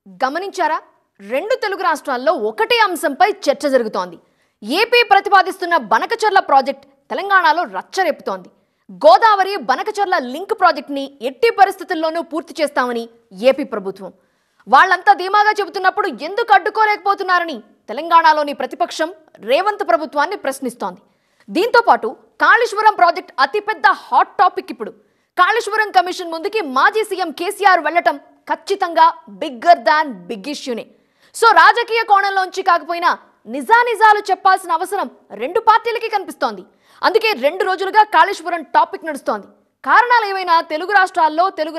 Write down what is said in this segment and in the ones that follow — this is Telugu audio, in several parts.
గమనించారా? రెండు తెలుగు రాష్ట్రాల్లో ఒకటే అంశంపై చర్చ జరుగుతోంది. ఏపీ ప్రతిపాదిస్తున్న బనకచర్ల ప్రాజెక్ట్ తెలంగాణలో రచ్చరేపుతోంది. గోదావరి బనకచర్ల లింక్ ప్రాజెక్ట్ని ఎట్టి పరిస్థితుల్లోనూ పూర్తి చేస్తామని ఏపీ ప్రభుత్వం వాళ్ళంతా ధీమాగా చెబుతున్నప్పుడు ఎందుకు అడ్డుకోలేకపోతున్నారని తెలంగాణలోని ప్రతిపక్షం రేవంత్ ప్రభుత్వాన్ని ప్రశ్నిస్తోంది. దీంతో పాటు కాళేశ్వరం ప్రాజెక్ట్ అతిపెద్ద హాట్ టాపిక్. ఇప్పుడు కాళేశ్వరం కమిషన్ ముందుకి మాజీ సీఎం కేసీఆర్ వెళ్లటం ఖచ్చితంగా బిగ్గర్ దాన్ బిగ్ ఇష్యూనే. సో రాజకీయ కోణంలోంచి కాకపోయినా నిజానిజాలు చెప్పాల్సిన అవసరం రెండు పార్టీలకి కనిపిస్తోంది. అందుకే 2 రోజులుగా కాళేశ్వరం టాపిక్ నడుస్తోంది. కారణాలు ఏమైనా తెలుగు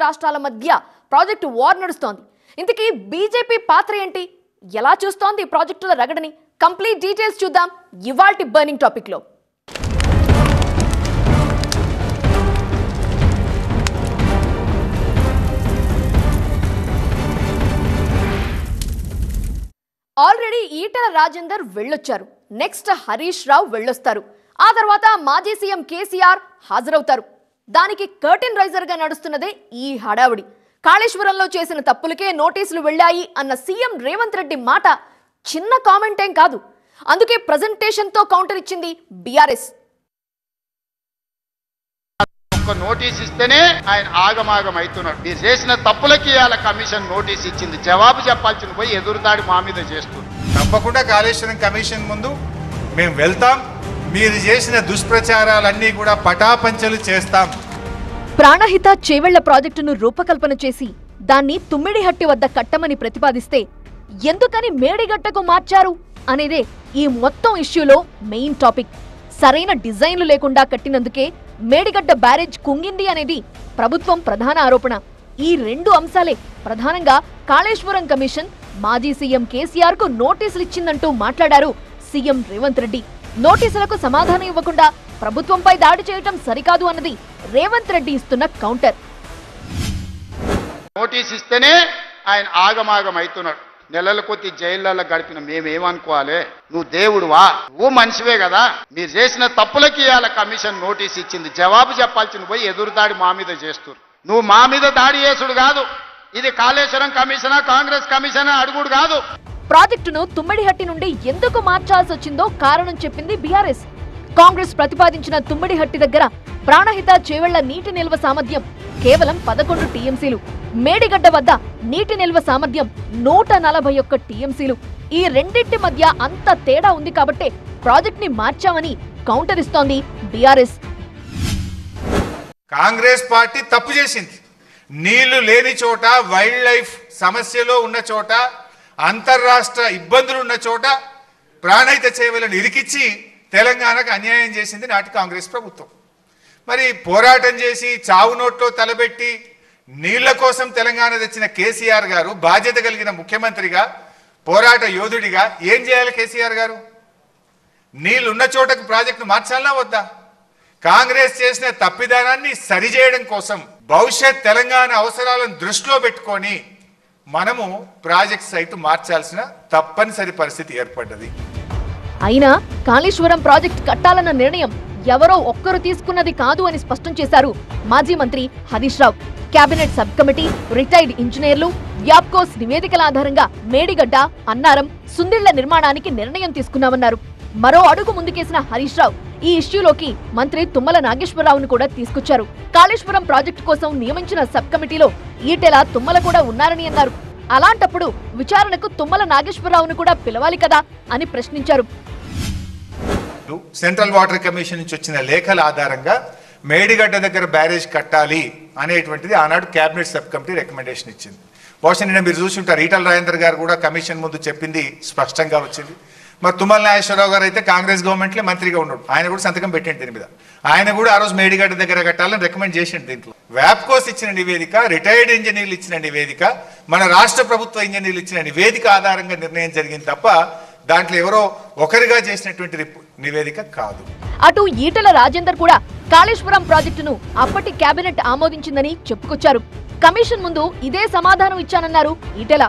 రాష్ట్రాల మధ్య ప్రాజెక్టు వార్ నడుస్తోంది. ఇంతకీ బీజేపీ పాత్ర ఏంటి? ఎలా చూస్తోంది ఈ ప్రాజెక్టుల రగడని? కంప్లీట్ డీటెయిల్స్ చూద్దాం ఇవాల్టి బర్నింగ్ టాపిక్ లో. ఆల్రెడీ ఈటెల రాజేందర్ వెళ్ళొచ్చారు. నెక్స్ట్ హరీష్ రావు వెళ్ళొస్తారు. ఆ తర్వాత మాజీ సీఎం కేసీఆర్ హాజరవుతారు. దానికి కర్టెన్ రైజర్ గా నడుస్తున్నదే ఈ హడావుడి. కాళేశ్వరంలో చేసిన తప్పులకే నోటీసులు వెళ్ళాయి అన్న సీఎం రేవంత్ రెడ్డి మాట చిన్న కామెంట్ ఏం కాదు. అందుకే ప్రెజెంటేషన్ తో కౌంటర్ ఇచ్చింది బీఆర్ఎస్. నోటీస్ ఇస్తేనే ఆయన ఆగమాగం అవుతున్నాడు. మీరు చేసిన తప్పులకి ఇవాళ కమిషన్ నోటీస్ ఇచ్చింది. జవాబు చెప్పాల్సింది పోయి ఎదురుదాడి మా మీద చేస్తుంది. తప్పకుండా కాళేశ్వరం కమిషన్ ముందు మేము వెళ్తాం. మీరు చేసిన దుష్ప్రచారాలన్నీ కూడా పటాపంచలు చేస్తాం. ప్రాణహిత చేవెళ్ల ప్రాజెక్టును రూపకల్పన చేసి దాన్ని తుమ్మిడిహట్టి వద్ద కట్టమని ప్రతిపాదిస్తే ఎందుకని మేడిగట్టకు మార్చారు అనేదే ఈ మొత్తం ఇష్యూలో మెయిన్ టాపిక్. సరైన డిజైన్లు లేకుండా కట్టినందుకే మేడిగడ్డ బ్యారేజ్ కుంగింది అనేది ప్రభుత్వం ప్రధాన ఆరోపణ. ఈ 2 అంశాలే ప్రధానంగా కాళేశ్వరం కమిషన్ మాజీ సీఎం కేసీఆర్ కు నోటీసులు ఇచ్చిందంటూ మాట్లాడారు సీఎం రేవంత్ రెడ్డి. నోటీసులకు సమాధానం ఇవ్వకుండా ప్రభుత్వంపై దాడి చేయటం సరికాదు అన్నది రేవంత్ రెడ్డి ఇస్తున్న కౌంటర్. నోటీస్ ఇస్తేనే ఆయన ఆగమాగం అవుతున్నాడు. నెలల కొద్ది జైళ్లలో గడిపిన మేమేమనుకోవాలి? నువ్వు దేవుడువా? నువ్వు మనిషివే కదా. మీరు చేసిన తప్పులకి ఇవాళ కమిషన్ నోటీస్ ఇచ్చింది. జవాబు చెప్పాల్సింది పోయి ఎదురుదాడి మా మీద చేస్తున్నారు. నువ్వు మా మీద దాడి చేసుడు కాదు. ఇది కాళేశ్వరం కమిషనా కాంగ్రెస్ కమిషనా అడుగుడు కాదు. ప్రాజెక్టును తుమ్మిడిహట్టి నుండి ఎందుకు మార్చాల్సి వచ్చిందో కారణం చెప్పింది బీఆర్ఎస్. కాంగ్రెస్ ప్రతిపాదించిన తుమ్మిడిహట్టి దగ్గర ప్రాణహిత చేవెళ్ల నీటి నిల్వ సామర్థ్యం కేవలం 11 టీఎంసీలు, మేడిగడ్డ వద్ద నీటి నిల్వ సామర్థ్యం 141 టీఎంసీలు. ఈ రెండింటి మధ్య అంత తేడా ఉంది కాబట్టే ప్రాజెక్ట్ ని మార్చామని కౌంటర్ ఇస్తోంది బీఆర్ఎస్. కాంగ్రెస్ పార్టీ తప్పు చేసింది. నీళ్లు లేని చోట, వైల్డ్ లైఫ్ సమస్యలో ఉన్న చోట, అంతర్రాష్ట్ర ఇబ్బందులు ఉన్న చోట ప్రాణహిత చేవెళ్లను ఇరికిచ్చి తెలంగాణకు అన్యాయం చేసింది నాటి కాంగ్రెస్ ప్రభుత్వం. మరి పోరాటం చేసి చావు నోట్లో తలబెట్టి నీళ్ల కోసం తెలంగాణ తెచ్చిన కేసీఆర్ గారు బాధ్యత కలిగిన ముఖ్యమంత్రిగా, పోరాట యోధుడిగా ఏం చేయాలి కేసీఆర్ గారు? నీళ్లు ఉన్న చోటకు ప్రాజెక్టును మార్చాలనా వద్దా? కాంగ్రెస్ చేసిన తప్పిదానాన్ని సరిచేయడం కోసం భవిష్యత్ తెలంగాణ అవసరాలను దృష్టిలో పెట్టుకొని మనము ప్రాజెక్ట్ సైట్ మార్చాల్సిన తప్పనిసరి పరిస్థితి ఏర్పడ్డది. అయినా కాళేశ్వరం ప్రాజెక్ట్ కట్టాలన్న నిర్ణయం ఎవరో ఒక్కరు తీసుకున్నది కాదు అని స్పష్టం చేశారు మాజీ మంత్రి Harish Rao. Cabinet sub committee, retired ఇంజనీర్లు, వ్యాప్కోస్ నివేదికల ఆధారంగా మేడిగడ్డ, అన్నారం, సుందిళ్ల నిర్మాణానికి నిర్ణయం తీసుకున్నామన్నారు. మరో అడుగు ముందుకేసిన హరీష్ రావు ఈ ఇష్యూలోకి మంత్రి తుమ్మల నాగేశ్వరరావును కూడా తీసుకొచ్చారు. కాళేశ్వరం ప్రాజెక్టు కోసం నియమించిన సబ్ కమిటీలో ఈటెల, తుమ్మల కూడా ఉన్నారని అన్నారు. అలాంటప్పుడు విచారణకు తుమ్మల నాగేశ్వరరావును కూడా పిలవాలి కదా అని ప్రశ్నించారు. సెంట్రల్ వాటర్ కమిషన్ నుంచి వచ్చిన లేఖల ఆధారంగా మేడిగడ్డ దగ్గర బ్యారేజ్ కట్టాలి అనేటువంటిది ఆనాడు కేబినెట్ సబ్ కమిటీ రికమెండేషన్ ఇచ్చింది. బహుశా నిన్న మీరు చూసుంటారు, ఈటల రాజేందర్ గారు కూడా కమిషన్ ముందు చెప్పింది స్పష్టంగా వచ్చింది. మరి తుమ్మల నాగేశ్వరరావు గారు అయితే కాంగ్రెస్ గవర్నమెంట్లో మంత్రిగా ఉన్నాడు. ఆయన కూడా సంతకం పెట్టండి దీని మీద. ఆయన కూడా ఆ రోజు మేడిగడ్డ దగ్గర కట్టాలని రికమెండ్ చేసిండు. దీంట్లో వ్యాప్కోస్ ఇచ్చిన నివేదిక, రిటైర్డ్ ఇంజనీర్లు ఇచ్చిన నివేదిక, మన రాష్ట్ర ప్రభుత్వ ఇంజనీర్లు ఇచ్చిన నివేదిక ఆధారంగా నిర్ణయం జరిగింది తప్ప దాంట్లో ఎవరో ఒకరిగా చేసినటువంటి నివేదిక కాదు. అటు ఈటల రాజేందర్ కూడా కాళేశ్వరం ప్రాజెక్టును అప్పటి కేబినెట్ ఆమోదించిందని చెప్పుకొచ్చారు. కమిషన్ ముందు ఇదే సమాధానం ఇచ్చానన్నారు Etela.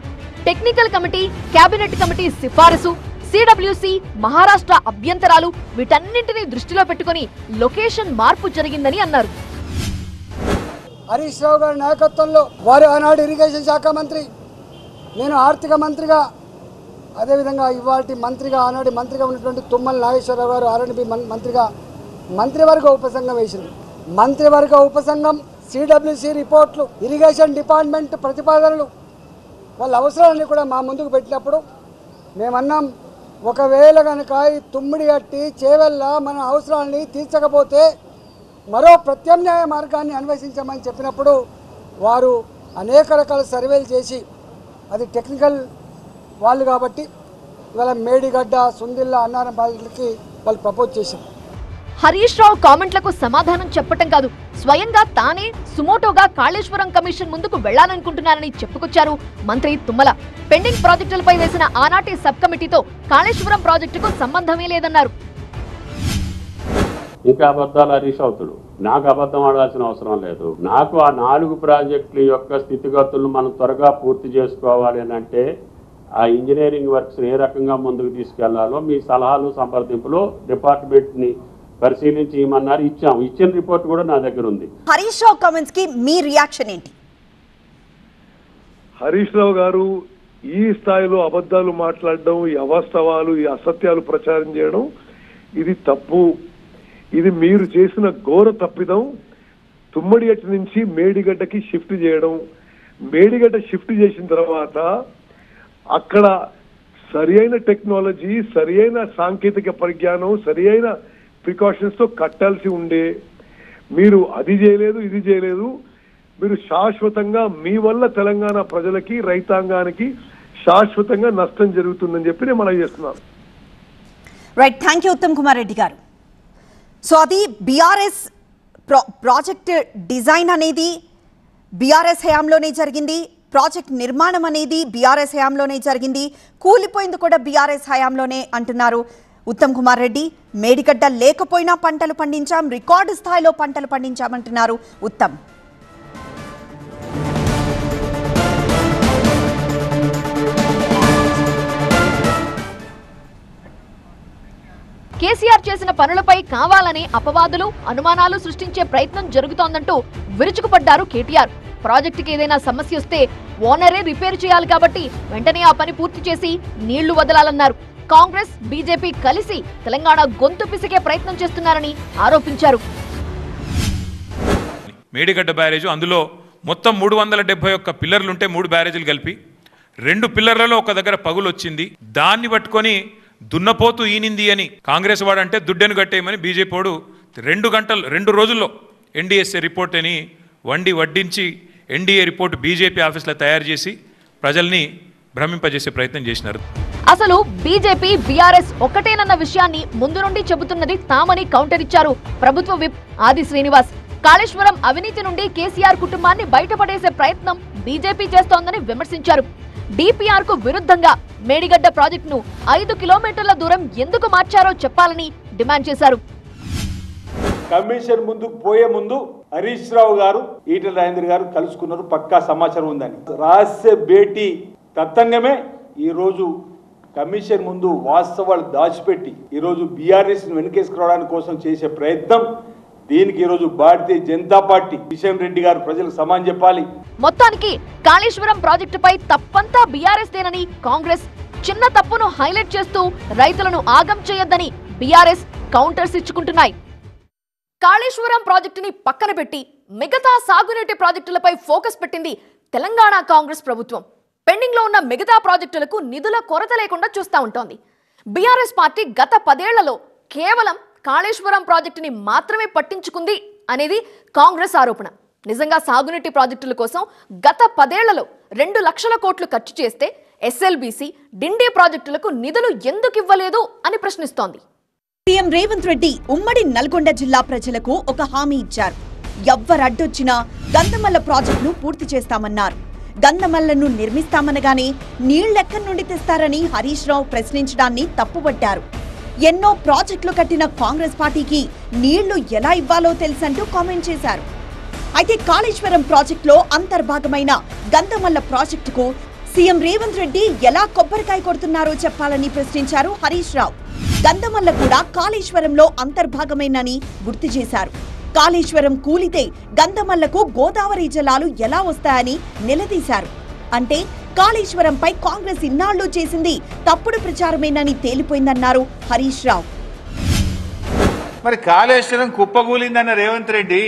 Technical committee, cabinet committee సిఫారసు, సిడబ్ల్యూసి, మహారాష్ట్ర అభ్యంతరాలు వీటన్నింటినీ దృష్టిలో పెట్టుకుని లొకేషన్ మార్పు జరిగిందని అన్నారు. హరీష్ రావు గారి నాయకత్వంలో వారు ఆనాడు ఇరిగేషన్ శాఖ మంత్రి నేను ఆర్థిక మంత్రిగా, అదేవిధంగా ఇవాటి మంత్రిగా, ఆనాటి మంత్రిగా ఉన్నటువంటి తుమ్మల నాగేశ్వరరావు గారు ఆర్ఎండ్బి మంత్రిగా మంత్రివర్గ ఉపసంఘం వేసింది. మంత్రివర్గ ఉపసంఘం సిడబ్ల్యూసి రిపోర్ట్లు, ఇరిగేషన్ డిపార్ట్మెంట్ ప్రతిపాదనలు, వాళ్ళ అవసరాలన్నీ కూడా మా ముందుకు పెట్టినప్పుడు మేమన్నాం, ఒకవేళ కనుక ఈ తుమ్మిడి కట్టి చేవెళ్ళ మన అవసరాన్ని తీర్చకపోతే మరో ప్రత్యామ్నాయ మార్గాన్ని అన్వేషించమని చెప్పినప్పుడు వారు అనేక రకాల సర్వేలు చేసి, అది టెక్నికల్ వాళ్ళు కాబట్టి ఇవాళ మేడిగడ్డ, సుందిల్ల, అన్నారం ప్రాజెక్టులకి వాళ్ళు ప్రపోజ్ చేశారు. హరీష్ రావు కామెంట్లకు సమాధానం చెప్పటం కాదు, స్వయంగా తానే సుమోటోగా కాళేశ్వరం కమిషన్ ముందుకు వెళ్లాలనుకుంటున్నారని చెప్పుకొచ్చారు మంత్రి తుమ్మల. పెండింగ్ ప్రాజెక్టులపై వేసిన ఆనాటి సబ్ కమిటీతో కాళేశ్వరం ప్రాజెక్టుకు సంబంధమే లేదన్నారు. ఇంకా అబద్ధాలు హరీష్ అవుతాడు. నాకు అబద్ధం ఆడాల్సిన అవసరం లేదు. నాకు ఆ 4 ప్రాజెక్టుల యొక్క స్థితిగతులను మనం త్వరగా పూర్తి చేసుకోవాలి అని అంటే ఆ ఇంజనీరింగ్ వర్క్స్ ఏ రకంగా ముందుకు తీసుకెళ్లాలో మీ సలహాలు సంప్రదింపులు డిపార్ట్మెంట్ని పరిశీలించి ఇమ్మన్నారు. ఇచ్చిన రిపోర్ట్ కూడా నా దగ్గర ఉంది. హరీష్ రావు కామెంట్స్ కి మీ రియాక్షన్ ఏంటి? హరీష్ రావు గారు ఈ స్థాయిలో అబద్ధాలు మాట్లాడడం, ఈ అవాస్తవాలు, ఈ అసత్యాలు ప్రచారం చేయడం ఇది తప్పు. ఇది మీరు చేసిన ఘోర తప్పిదం. తుమ్మడిగట్ట నుంచి మేడిగడ్డకి షిఫ్ట్ చేయడం, మేడిగడ్డ షిఫ్ట్ చేసిన తర్వాత అక్కడ సరి అయిన టెక్నాలజీ, సరి అయిన సాంకేతిక పరిజ్ఞానం, సరి అయిన ప్రికాషన్స్ తో కట్టాల్సి ఉండే మీరు అది చేయలేదు, ఇది చేయలేదు. మీరు శాశ్వతంగా మీ వల్ల తెలంగాణ ప్రజలకి, రైతాంగానికి శాశ్వతంగా నష్టం జరుగుతుందని చెప్పి నేను మనవి చేస్తున్నాను. Right, thank you Uttam Kumar Reddy గారు. సో అది బీఆర్ఎస్ ప్రాజెక్ట్ డిజైన్ అనేది బీఆర్ఎస్ హయాంలోనే జరిగింది, ప్రాజెక్ట్ నిర్మాణం అనేది బీఆర్ఎస్ హయాంలోనే జరిగింది, కూలిపోయింది కూడా బీఆర్ఎస్ హయాంలోనే అంటున్నారు ఉత్తమ్ కుమార్ రెడ్డి. మేడిగడ్డ లేకపోయినా పంటలు పండించాం, రికార్డు స్థాయిలో పంటలు పండించామంటున్నారు ఉత్తమ్. కేసీఆర్ చేసిన పనులపై కావాలని అపవాదులు, అనుమానాలు సృష్టించే ప్రయత్నం జరుగుతోందంటూ విరుచుకుపడ్డారు కేటీఆర్. ప్రాజెక్టుకి ఏదైనా సమస్య వస్తే ఓనరే రిపేర్ చేయాలి కాబట్టి వెంటనే ఆ పని పూర్తి చేసి నీళ్లు వదలాలన్నారు. కాంగ్రెస్, బీజేపీ కలిసి తెలంగాణ గొంతు పిసికే ప్రయత్నం చేస్తున్నారని ఆరోపించారు. మేడిగడ్డ బ్యారేజ్, అందులో మొత్తం 371 పిల్లర్లుంటే 3 బ్యారేజీలు కలిపి 2 పిల్లర్లలో ఒక దగ్గర పగులు వచ్చింది. దాన్ని పట్టుకొని దున్నపోతూ ఈనింది అని కాంగ్రెస్ వాడంటే దుడ్డెను కట్టేయమని బీజేపీ వాడు 2 రోజుల్లో ఎన్డీఎస్ఏ రిపోర్ట్ అని వడ్డించి ఎన్డీఏ రిపోర్ట్ బీజేపీ ఆఫీస్లో తయారు చేసి ప్రజల్ని భ్రమింపజేసే ప్రయత్నం చేసినారు. అసలు బీజేపీ, బీఆర్ఎస్ ఒక్కటేనన్న విషయాన్ని ముందు నుండి చెబుతున్నది తామని కౌంటర్ ఇచ్చారు ప్రభుత్వ విప్ ఆది శ్రీనివాస్. కాళేశ్వరం అవినీతి నుండి కేసీఆర్ కుటుంబాన్ని బయటపడేసే ప్రయత్నం బీజేపీ చేస్తోందని విమర్శించారు. డిపిఆర్ కు విరుద్ధంగా మేడిగడ్డ ప్రాజెక్టును 5 కిలోమీటర్ల దూరం ఎందుకు మార్చారో చెప్పాలని డిమాండ్ చేశారు. కమిషన్ ముందుకు పోయే ముందు హరీష్ రావు గారు, ఈటెల రాజేందర్ గారు కలుసుకున్నారు, పక్కా సమాచారం ఉందని. రహస్య భేటీ తత్తంగమే ఈరోజు కమిషన్ ముందు వాస్తవాలు దాచిపెట్టి ఈరోజు బీఆర్ఎస్ వెనకేసుకురావడానికి కోసం చేసే ప్రయత్నం. దీనికి ఈరోజు భారతీయ జనతా పార్టీ, కిషన్ రెడ్డి గారు ప్రజలకు సమానం చెప్పాలి. మొత్తానికి కాళేశ్వరం ప్రాజెక్టుపై తప్పంతా బీఆర్ఎస్ దేనని కాంగ్రెస్, చిన్న తప్పును హైలైట్ చేస్తూ రైతులను ఆగం చేయొద్దని బీఆర్ఎస్ కౌంటర్స్ ఇచ్చుకుంటున్నాయి. కాళేశ్వరం ప్రాజెక్టుని పక్కన పెట్టి మిగతా సాగునీటి ప్రాజెక్టులపై ఫోకస్ పెట్టింది తెలంగాణ కాంగ్రెస్ ప్రభుత్వం. పెండింగ్ లో ఉన్న మిగతా ప్రాజెక్టులకు నిధుల కొరత లేకుండా చూస్తా ఉంటోంది. బీఆర్ఎస్ పార్టీ గత 10 ఏళ్లలో కేవలం కాళేశ్వరం ప్రాజెక్టుని మాత్రమే పట్టించుకుంది అనేది కాంగ్రెస్ ఆరోపణ. నిజంగా సాగునీటి ప్రాజెక్టుల కోసం గత 10 ఏళ్లలో 2 లక్షల కోట్లు ఖర్చు చేస్తే ఎస్ఎల్బీసీ, డిండి ప్రాజెక్టులకు నిధులు ఎందుకు ఇవ్వలేదు అని ప్రశ్నిస్తోంది. సీఎం రేవంత్ రెడ్డి ఉమ్మడి నల్గొండ జిల్లా ప్రజలకు ఒక హామీ ఇచ్చారు. ఎవ్వరడ్డొచ్చినా గంధమల్ల ప్రాజెక్టును పూర్తి చేస్తామన్నారు. గంధమల్లను నిర్మిస్తామనగానే నీళ్లెక్కడి నుండి తెస్తారని హరీష్ రావు ప్రశ్నించడాన్ని తప్పుపట్టారు. ఎన్నో ప్రాజెక్టులు కట్టిన కాంగ్రెస్ పార్టీకి నీళ్లు ఎలా ఇవ్వాలో తెలుసంటూ కామెంట్ చేశారు. అయితే కాళేశ్వరం ప్రాజెక్టులో అంతర్భాగమైన గంధమల్ల ప్రాజెక్టుకు సీఎం రేవంత్ రెడ్డి ఎలా కొబ్బరికాయ కొడుతున్నారో చెప్పాలని ప్రశ్నించారు హరీష్ రావు. గంధమల్ల కూడా కాళేశ్వరంలో అంతర్భాగమేనని గుర్తు చేశారు. కాళేశ్వరం కూలితే గంధమల్లకు గోదావరి జలాలు ఎలా వస్తాయని నిలదీశారు. అంటే కాళేశ్వరంపై కాంగ్రెస్ ఇన్నాళ్లు చేసింది తప్పుడు ప్రచారమేనని తేలిపోయిందన్నారు హరీష్ రావు. మరి కాళేశ్వరం కుప్పగూలిందన్న రేవంత్ రెడ్డి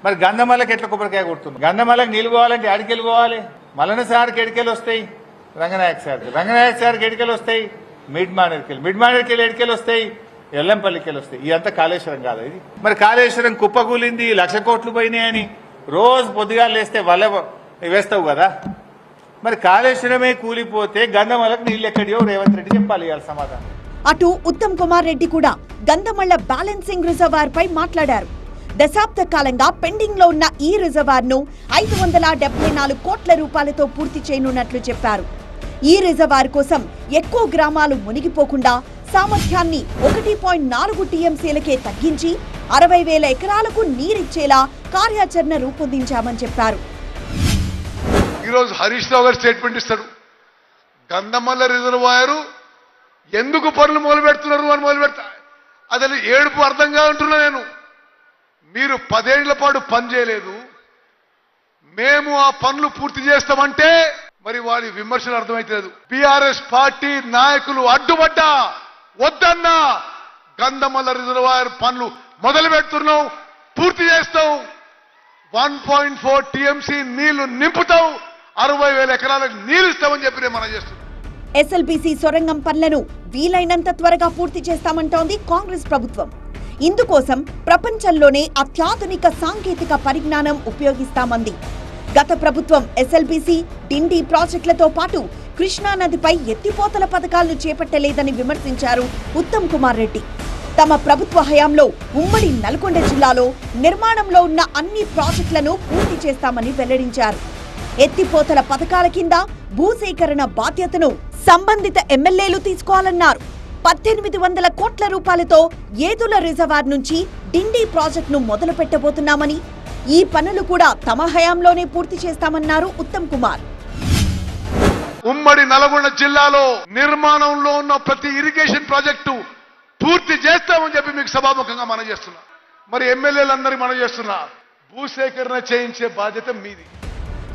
మరి గంధమల్లకి ఎట్లా కొబ్బరికాయ కొడుతుంది? గంధమల్లకి నీళ్ళు పోవాలంటే ఆడికెళ్ళి పోవాలి. మల్లన సార్కి ఎడికెళ్ళి వస్తాయి, రంగనాయక్ సార్కి ఎడికెళ్ళి వస్తాయి, మిడ్ మానేర్కెళ్ళి ఎడికెళ్ళి వస్తాయి, ఎల్లంపల్లికి వెళ్ళి వస్తాయి. ఇదంతా కాళేశ్వరం కాదు ఇది. మరి కాళేశ్వరం కుప్పగూలింది, 1,00,000 కోట్లు పోయినాయని రోజు పొద్దుగా లేస్తే వల్ల వేస్తావు కదా. మరి కాళేశ్వరమే కూలిపోతే గంధమల్లకు నీళ్ళు ఎక్కడియో రేవంత్ రెడ్డి చెప్పాలి ఇవాళ సమాధానం. అటు ఉత్తమ్ కుమార్ రెడ్డి కూడా గంధమల్ల బ్యాలెన్సింగ్ రిజర్వాయర్ పై మాట్లాడారు. దశాబ్ద కాలంగా పెండింగ్ లో ఉన్న ఈ రిజర్వాయర్ ను 574 కోట్ల రూపాయలతో పూర్తి చేయనున్నట్లు చెప్పారు. ఈ రిజర్వాయర్ కోసం ఎక్కువ గ్రామాలు మునిగిపోకుండా సామర్థ్యాన్ని 1.4 టీఎంసీలకే తగ్గించి 60,000 ఎకరాలకు నీరిచ్చేలా కార్యాచరణ రూపొందించామని చెప్పారు. ఈరోజు హరీష్ రావు గారు స్టేట్మెంట్ ఇస్తాడు, గంధమల్ల రిజర్వాయరు ఎందుకు పనులు మొదలు పెడుతున్నారు అని మొదలు పెడతా. అసలు ఏడుపు అర్థంగా ఉంటున్నా నేను. మీరు 10 ఏళ్ల పాటు పని చేయలేదు, మేము ఆ పనులు పూర్తి చేస్తామంటే మరి వారి విమర్శలు అర్థమైతలేదు. బీఆర్ఎస్ పార్టీ నాయకులు అడ్డుపడ్డా వద్దన్నా గంధమల్ల రిజర్వాయర్ పనులు మొదలు పెడుతున్నావు, పూర్తి చేస్తావు, 1.4 టీఎంసీ నీళ్లు నింపుతావు, 60,000 ఎకరాలకు నీళ్లు ఇస్తామని చెప్పి నేను మనం చేస్తున్నాం. ఎస్ఎల్బీసీ సొరంగం పనులను వీలైనంత త్వరగా పూర్తి చేస్తామంటోంది కాంగ్రెస్ ప్రభుత్వం. ఇందుకోసం ప్రపంచంలోనే అత్యాధునిక సాంకేతిక పరిజ్ఞానం ఉపయోగిస్తామంది. గత ప్రభుత్వం ఎస్ఎల్బీసీ, డిండి ప్రాజెక్టులతో పాటు కృష్ణానదిపై ఎత్తిపోతల పథకాలను చేపట్టలేదని విమర్శించారు ఉత్తమ్ కుమార్ రెడ్డి. తమ ప్రభుత్వ హయాంలో ఉమ్మడి నల్గొండ జిల్లాలో నిర్మాణంలో ఉన్న అన్ని ప్రాజెక్టులను పూర్తి చేస్తామని వెల్లడించారు. ఎత్తిపోతల పథకాల కింద భూసేకరణ బాధ్యతను సంబంధిత ఎమ్మెల్యేలు తీసుకోవాలన్నారు. 1,800 కోట్ల రూపాయలతో ఏదుల రిజర్వాయర్ నుంచి డిండి ప్రాజెక్టును మొదలు పెట్టబోతున్నామని, ఈ పనులు కూడా తమ హయాంలోనే పూర్తి చేస్తామన్నారు ఉత్తమ్ కుమార్. ఉమ్మడి నల్గొండ జిల్లాలో నిర్మాణంలో ఉన్న ప్రతి ఇరిగేషన్ ప్రాజెక్టు పూర్తి చేస్తామని చెప్పి మీకు సభాముఖంగా మనం చేస్తున్నా. మరి ఎమ్మెల్యేలందరూ మనం చేస్తున్నా, భూసేకరణ చేయించే బాధ్యత మీది.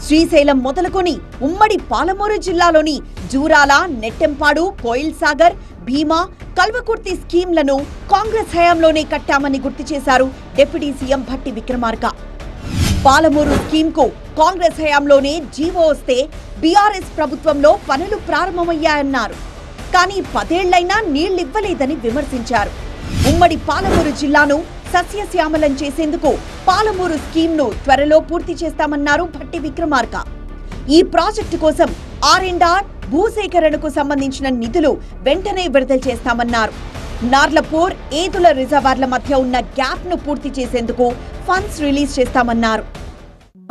శ్రీశైలం మొదలుకొని ఉమ్మడి పాలమూరు జిల్లాలోని జూరాల, నెట్టెంపాడు, కోయిల్ సాగర్, భీమా, కల్వకుర్తి స్కీంలను కాంగ్రెస్ హయాంలోనే కట్టామని గుర్తు చేశారు డిప్యూటీ సీఎం భట్టి విక్రమార్క. పాలమూరు స్కీంకు కాంగ్రెస్ హయాంలోనే జీవో వస్తే బీఆర్ఎస్ ప్రభుత్వంలో పనులు ప్రారంభమయ్యాయన్నారు. కానీ 10 ఏళ్లైనా నీళ్లివ్వలేదని విమర్శించారు. ఉమ్మడి పాలమూరు జిల్లాను సస్యశ్యామలం చేసేందుకు పాలమూరు స్కీమ్ను త్వరలో పూర్తి చేస్తామన్నారు భట్టి విక్రమార్క. ఈ ప్రాజెక్టు కోసం R&R భూసేకరణకు సంబంధించిన నిధులు వెంటనే విడుదల చేస్తామన్నారు. నార్లపూర్, ఏదుల రిజర్వాయర్ల మధ్య ఉన్న గ్యాప్ ను పూర్తి చేసేందుకు ఫండ్స్ రిలీజ్ చేస్తామన్నారు.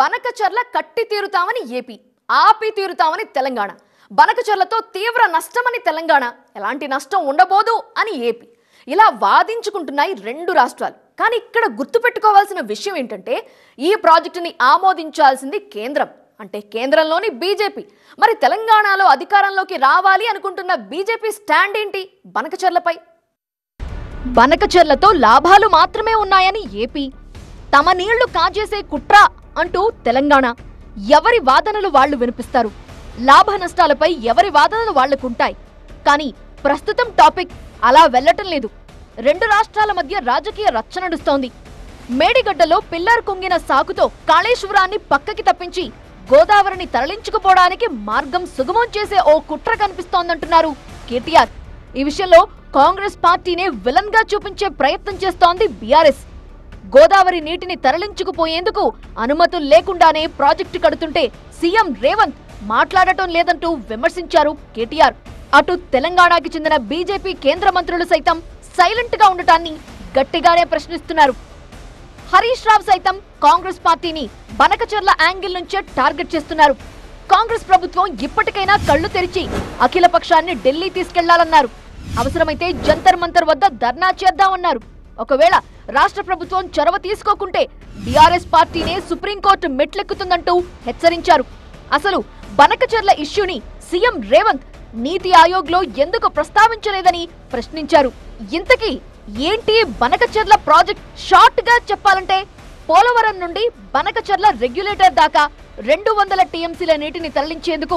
బనకచర్ల కట్టి తీరుతామని ఏపీ, ఆపి తీరుతామని తెలంగాణ. బనకచర్లతో తీవ్ర నష్టమని తెలంగాణ, ఎలాంటి నష్టం ఉండబోదు అని ఏపీ. ఇలా వాదించుకుంటున్నాయి 2 రాష్ట్రాలు. కానీ ఇక్కడ గుర్తుపెట్టుకోవాల్సిన విషయం ఏంటంటే, ఈ ప్రాజెక్టుని ఆమోదించాల్సింది కేంద్రం, అంటే కేంద్రంలోని బీజేపీ. మరి తెలంగాణలో అధికారంలోకి రావాలి అనుకుంటున్న బీజేపీ స్టాండ్ ఏంటి బనకచర్లపై? బనకచర్లతో లాభాలు మాత్రమే ఉన్నాయని ఏపీ, తమ నీళ్లు కాజేసే కుట్ర అంటూ తెలంగాణ. ఎవరి వాదనలు వాళ్లు వినిపిస్తారు, లాభ నష్టాలపై ఎవరి వాదనలు వాళ్లకుంటాయి. కానీ ప్రస్తుతం టాపిక్ అలా వెళ్లటం లేదు. 2 రాష్ట్రాల మధ్య రాజకీయ రచ్చ నడుస్తోంది. మేడిగడ్డలో పిల్లర్ కుంగిన సాకుతో కాళేశ్వరాన్ని పక్కకి తప్పించి గోదావరిని తరలించుకుపోవడానికి మార్గం సుగమం చేసే ఓ కుట్ర కనిపిస్తోందంటున్నారు కేటీఆర్. ఈ విషయంలో కాంగ్రెస్ పార్టీనే విలన్ గా చూపించే ప్రయత్నం చేస్తోంది బీఆర్ఎస్. గోదావరి నీటిని తరలించుకుపోయేందుకు అనుమతులు లేకుండానే ప్రాజెక్టు కడుతుంటే సీఎం రేవంత్ మాట్లాడటం లేదంటూ విమర్శించారు కేటీఆర్. అటు తెలంగాణకి చెందిన బీజేపీ కేంద్ర మంత్రులు సైతం సైలెంట్ గా ఉండటాన్ని గట్టిగానే ప్రశ్నిస్తున్నారు. హరీష్ రావు సైతం కాంగ్రెస్ పార్టీని బనకచర్ల యాంగిల్ నుంచే టార్గెట్ చేస్తున్నారు. కాంగ్రెస్ ప్రభుత్వం ఇప్పటికైనా కళ్లు తెరిచి అఖిల పక్షాన్ని ఢిల్లీ తీసుకెళ్లాలన్నారు. అవసరమైతే జంతర్ మంతర్ వద్ద ధర్నా చేద్దామన్నారు. ఒకవేళ రాష్ట్ర ప్రభుత్వం చొరవ తీసుకోకుంటే బీఆర్ఎస్ పార్టీనే సుప్రీంకోర్టు మెట్లెక్కుతుందంటూ హెచ్చరించారు. అసలు బనకచర్ల ఇష్యూని సీఎం రేవంత్ నీతి ఆయోగ్ లో ఎందుకు ప్రస్తావించలేదని ప్రశ్నించారు. ఇంతకీ ఏంటి బనకచర్ల ప్రాజెక్ట్? షార్ట్ గా చెప్పాలంటే పోలవరం నుండి బనకచర్ల రెగ్యులేటర్ దాకా 200 టీఎంసీల నీటిని తరలించేందుకు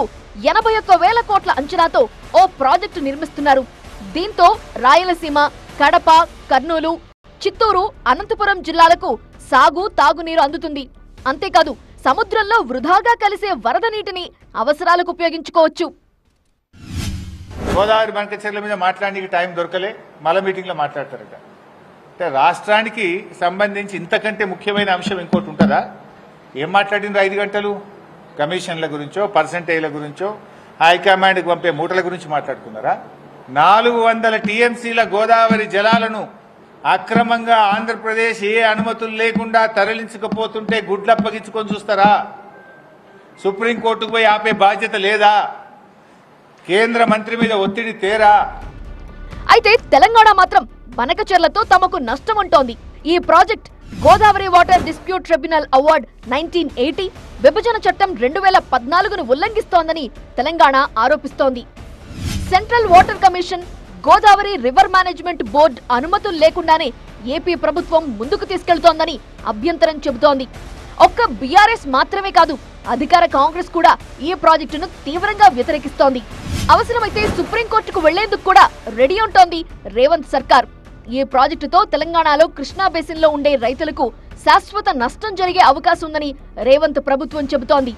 81,000 కోట్ల అంచనాతో ఓ ప్రాజెక్టు నిర్మిస్తున్నారు. దీంతో రాయలసీమ, కడప, కర్నూలు, చిత్తూరు, అనంతపురం జిల్లాలకు సాగు, తాగునీరు అందుతుంది. అంతేకాదు సముద్రంలో వృధాగా కలిసే వరద నీటిని అవసరాలకు ఉపయోగించుకోవచ్చు. గోదావరి బనకచెర్ల మీద మాట్లాడడానికి టైం దొరకలే, మళ్ళీ మీటింగ్లో మాట్లాడతారట. అంటే రాష్ట్రానికి సంబంధించి ఇంతకంటే ముఖ్యమైన అంశం ఇంకోటి ఉంటుందా? ఏం మాట్లాడినరు 5 గంటలు? కమిషన్ల గురించో, పర్సంటేజ్ల గురించో, హైకమాండ్కి పంపే మూటల గురించి మాట్లాడుకున్నారా? 400 టీఎంసీల గోదావరి జలాలను అక్రమంగా ఆంధ్రప్రదేశ్ ఏ అనుమతులు లేకుండా తరలించకపోతుంటే గుడ్లప్పగించుకొని చూస్తారా? సుప్రీంకోర్టుకు పోయి ఆపే బాధ్యత లేదా? కేంద్ర మంత్రి మీద ఒత్తిడి తేరా? అయితే తెలంగాణ మాత్రం బనకచెర్లతో తమకు నష్టం అంటోంది. ఈ project Godavari water dispute tribunal award 1980, విభజన చట్టం 2014ను ఉల్లంఘిస్తోందని తెలంగాణ ఆరోపిస్తోంది. Central water commission, Godavari river management board అనుమతులు లేకుండానే ఏపీ ప్రభుత్వం ముందుకు తీసుకెళ్తోందని అభ్యంతరం చెబుతోంది. ఒక్క బీఆర్ఎస్ మాత్రమే కాదు, అధికార కాంగ్రెస్ కూడా ఈ ప్రాజెక్టును తీవ్రంగా వ్యతిరేకిస్తోంది. అవసరమైతే సుప్రీంకోర్టుకు వెళ్లేందుకు కూడా రెడీ ఉంటోంది రేవంత్ సర్కార్. ఈ ప్రాజెక్టుతో తెలంగాణలో కృష్ణా బేసిన్లో ఉండే రైతులకు శాశ్వత నష్టం జరిగే అవకాశం ఉందని రేవంత్ ప్రభుత్వం చెబుతోంది.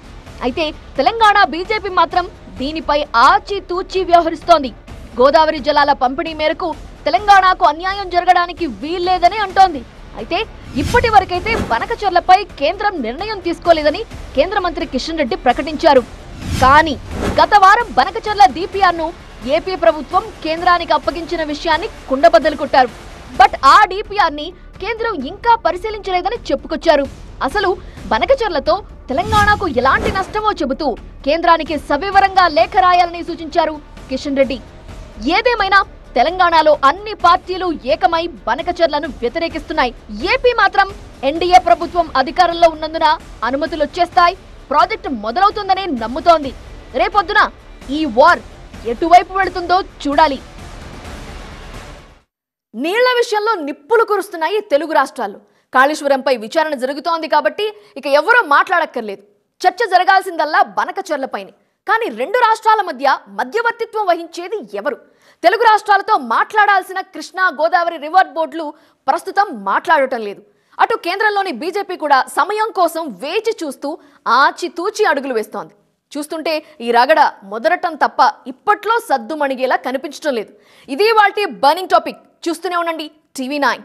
అయితే తెలంగాణ బీజేపీ మాత్రం దీనిపై ఆచితూచి వ్యవహరిస్తోంది. గోదావరి జలాల పంపిణీ మేరకు తెలంగాణకు అన్యాయం జరగడానికి వీల్లేదని అంటోంది. అయితే ఇప్పటి వరకైతే బనకచెర్లపై కేంద్రం నిర్ణయం తీసుకోలేదని కేంద్ర మంత్రి కిషన్ రెడ్డి ప్రకటించారు. కానీ గత వారం బనకచెర్ల DPR ను ఏపీ ప్రభుత్వం కేంద్రానికి అప్పగించిన విషయాన్ని కుండబద్దలు కొట్టారు. బట్ ఆ DPR ని కేంద్రం ఇంకా పరిశీలించలేదని చెప్పుకొచ్చారు. అసలు బనకచెర్లతో తెలంగాణకు ఎలాంటి నష్టమో చెబుతూ కేంద్రానికి సవివరంగా లేఖ రాయాలని సూచించారు కిషన్ రెడ్డి. ఏదేమైనా తెలంగాణలో అన్ని పార్టీలు ఏకమై బనకచెర్లను వ్యతిరేకిస్తున్నాయి. ఏపీ మాత్రం ఎన్డీఏ ప్రభుత్వం అధికారంలో ఉన్నందున అనుమతులు వచ్చేస్తాయి, ప్రాజెక్టు మొదలవుతుందనే నమ్ముతోంది. రేపొద్దున ఈ వార్ ఎటువైపు వెళుతుందో చూడాలి. నీళ్ల విషయంలో నిప్పులు కురుస్తున్నాయి తెలుగు రాష్ట్రాలు. కాళేశ్వరంపై విచారణ జరుగుతోంది కాబట్టి ఇక ఎవరో మాట్లాడక్కర్లేదు. చర్చ జరగాల్సిందల్లా బనకచెర్లపైనే. కానీ 2 రాష్ట్రాల మధ్య మధ్యవర్తిత్వం వహించేది ఎవరు? తెలుగు రాష్ట్రాలతో మాట్లాడాల్సిన కృష్ణా, గోదావరి రివర్ బోర్డులు ప్రస్తుతం మాట్లాడటం లేదు. అటు కేంద్రంలోని బీజేపీ కూడా సమయం కోసం వేచి చూస్తూ ఆచితూచి అడుగులు వేస్తోంది. చూస్తుంటే ఈ రగడ మొదలటం తప్ప ఇప్పట్లో సద్దుమణిగేలా కనిపించడం లేదు. ఇది వాల్టి బర్నింగ్ టాపిక్. చూస్తూనే ఉండండి TV9.